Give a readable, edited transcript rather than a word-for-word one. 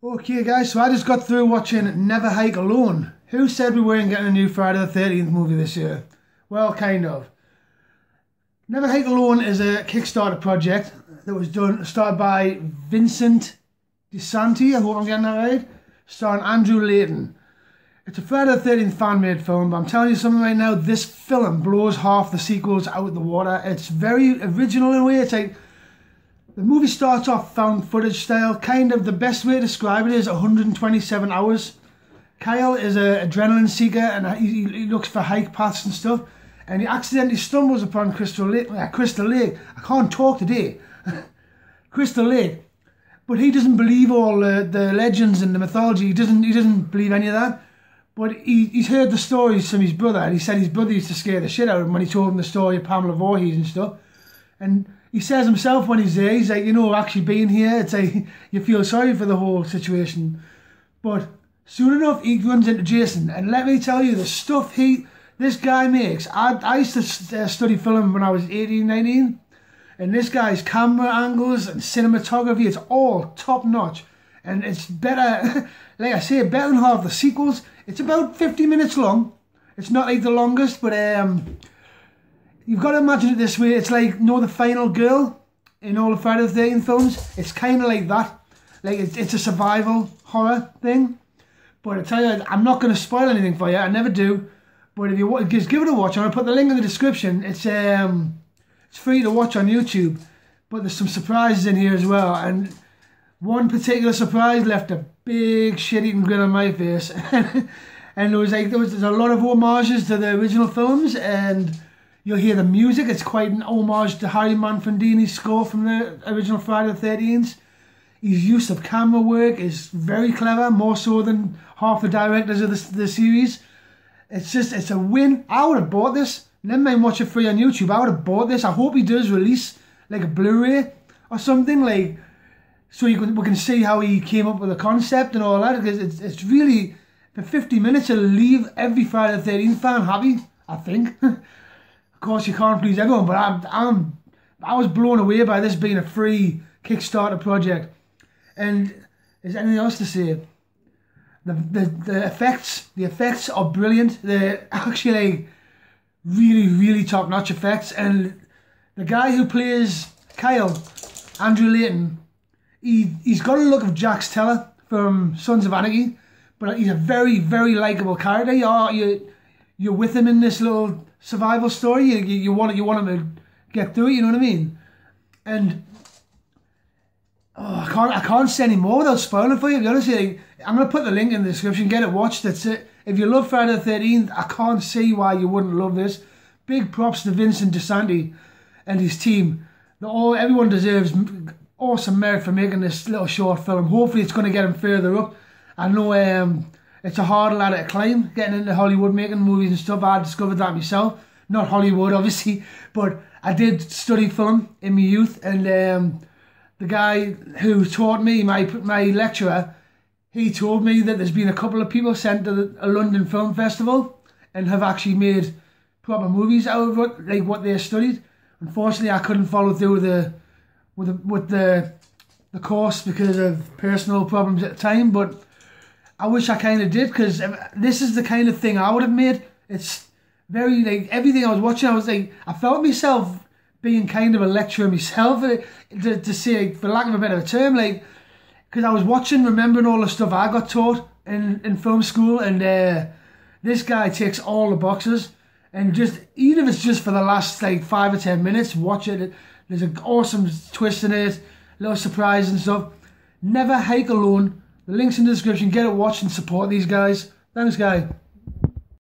Okay guys, so I just got through watching Never Hike Alone. Who said we weren't getting a new Friday the 13th movie this year? Well, kind of. Never Hike Alone is a Kickstarter project that was started by Vincent DiSanti, I hope I'm getting that right, starring Andrew Layton. It's a Friday the 13th fan-made film, but I'm telling you something right now, this film blows half the sequels out of the water. It's very original in a way. It's like, the movie starts off found footage style. Kind of the best way to describe it is 127 hours. Kyle is an adrenaline seeker and he looks for hike paths and stuff. And he accidentally stumbles upon Crystal Lake. I can't talk today. Crystal Lake. But he doesn't believe all the legends and the mythology. He doesn't believe any of that. But he's heard the stories from his brother. And he said his brother used to scare the shit out of him when he told him the story of Pamela Voorhees and stuff. And he says himself when he's there, he's like, you know, actually being here, it's like, you feel sorry for the whole situation. But soon enough, he runs into Jason. And let me tell you, the stuff this guy makes. I used to study film when I was 18, 19. And this guy's camera angles and cinematography, it's all top notch. And it's better, like I say, better than half the sequels. It's about 50 minutes long. It's not like the longest, but you've got to imagine it this way. It's like, you know, the final girl in all the Friday the 13th films. It's kind of like that. Like, it's a survival horror thing. But I tell you, I'm not going to spoil anything for you. I never do. But if you just give it a watch, I'm going to put the link in the description. It's free to watch on YouTube. But there's some surprises in here as well. And one particular surprise left a big shit-eating grin on my face. And there's a lot of homages to the original films. And you'll hear the music. It's quite an homage to Harry Manfredini's score from the original Friday the 13th. His use of camera work is very clever, more so than half the directors of the series. It's a win. I would have bought this. Never mind watch it free on YouTube. I would have bought this. I hope he does release like a Blu-ray or something, like, so we can see how he came up with the concept and all that. Because it's really, for 50 minutes, it'll leave every Friday the 13th fan happy, I think. Of course, you can't please everyone, but I was blown away by this being a free Kickstarter project. And is there anything else to say? The effects are brilliant. They're actually really top-notch effects. And the guy who plays Kyle, Andrew Layton, he's got a look of Jax Teller from Sons of Anarchy, but he's a very likable character. You're with him in this little survival story. You want him to get through it. You know what I mean? And I can't say any more without spoiling for you. To be honest with you, I'm gonna put the link in the description. Get it watched. That's it. If you love Friday the 13th, I can't see why you wouldn't love this. Big props to Vincent DiSanti and his team. Everyone deserves awesome merit for making this little short film. Hopefully, it's going to get him further up. I know it's a hard ladder to climb, getting into Hollywood, making movies and stuff. I discovered that myself. Not Hollywood, obviously, but I did study film in my youth, and the guy who taught me, my lecturer, he told me that there's been a couple of people sent to a London Film Festival and have actually made proper movies out of it, like what they studied. Unfortunately, I couldn't follow through with the course because of personal problems at the time, but I wish I kind of did, because this is the kind of thing I would have made. It's very, like, everything I was watching, I was like, I felt myself being kind of a lecturer myself, to say, for lack of a better term, like, because I was watching, remembering all the stuff I got taught in film school, and this guy ticks all the boxes. And just, even if it's just for the last like 5 or 10 minutes, watch it. There's an awesome twist in it, little surprise and stuff. Never Hike Alone. The link's in the description. Get it watched and support these guys. Thanks, guys.